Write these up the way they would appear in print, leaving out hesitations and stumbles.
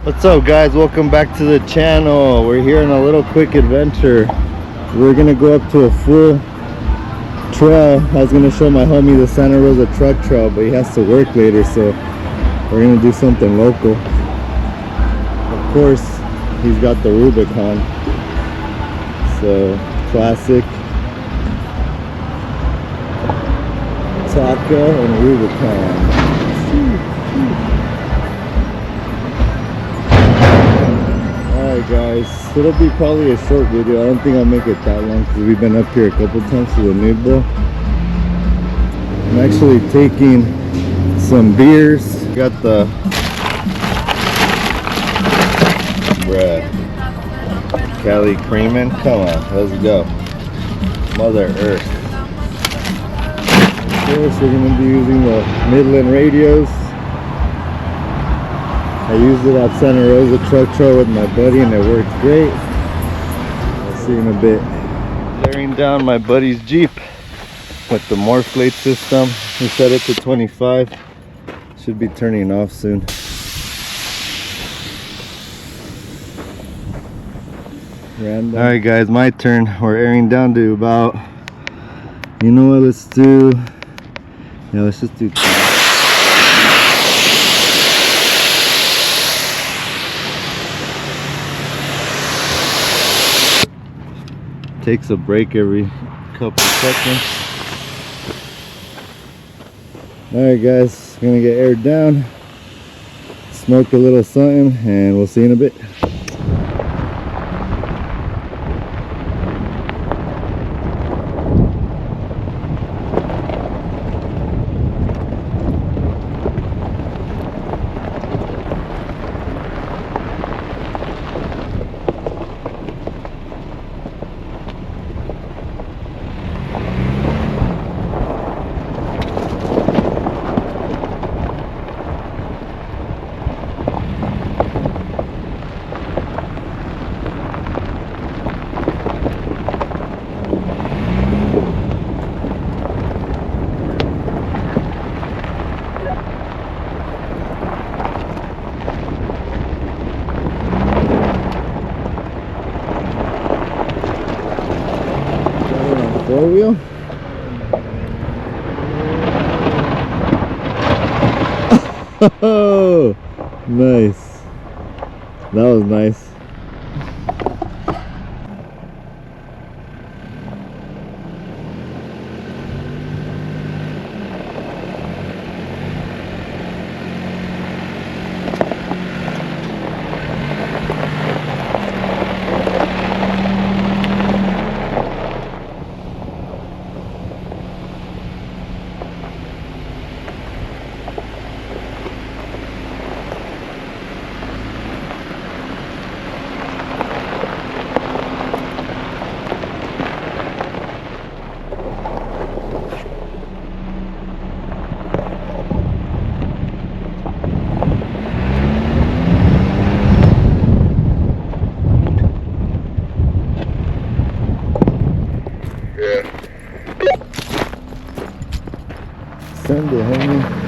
What's up guys, welcome back to the channel. We're here on a little quick adventure. We're gonna go up to a full trail. I was gonna show my homie the Santa Rosa truck trail, but he has to work later, so we're gonna do something local. Of course, he's got the Rubicon, so classic Taco and Rubicon. Alright guys, it'll be probably a short video. I don't think I'll make it that long because we've been up here a couple times to the new bowl. I'm actually taking some beers. Got the Cali Creamin'. Come on, let's go. Mother Earth. Of course, we're going to be using the Midland radios. I used it at Santa Rosa truck trail with my buddy and it worked great. I'll see you in a bit. Tearing down my buddy's Jeep with the Morph plate system. We set it to 25. Should be turning off soon. Alright guys, my turn. We're airing down to about, you know what, let's just do takes a break every couple seconds. Alright guys, gonna get aired down, smoke a little something, and we'll see you in a bit. Four wheel. Oh, nice. That was nice. Send it, homie.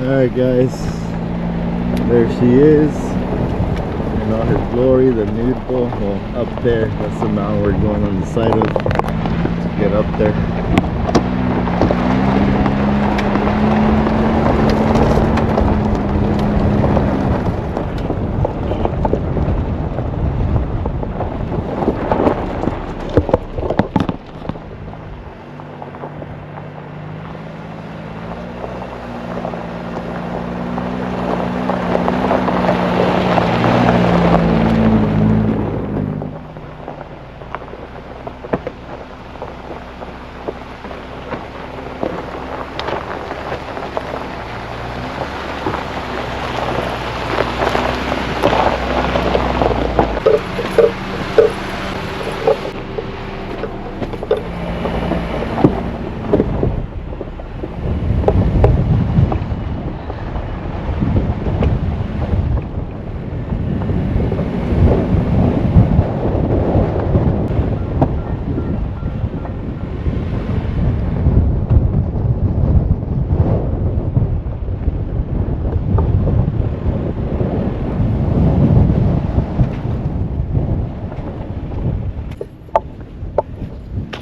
Alright guys, there she is in all her glory, the nude bull. Well, up there, that's the mountain we're going on the side of to get up there.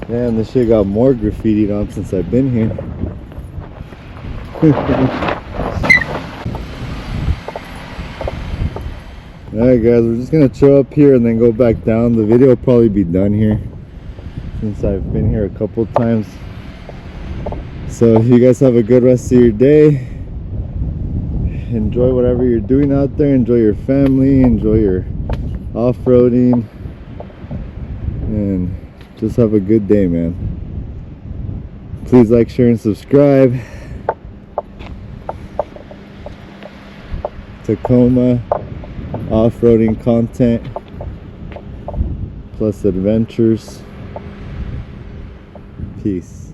Man, this shit got more graffitied on since I've been here. Alright guys, we're just gonna chill up here and then go back down. The video will probably be done here since I've been here a couple times. So you guys have a good rest of your day. Enjoy whatever you're doing out there. Enjoy your family. Enjoy your off-roading. And just have a good day, man. Please like, share, and subscribe. Tacoma off-roading content plus adventures. Peace.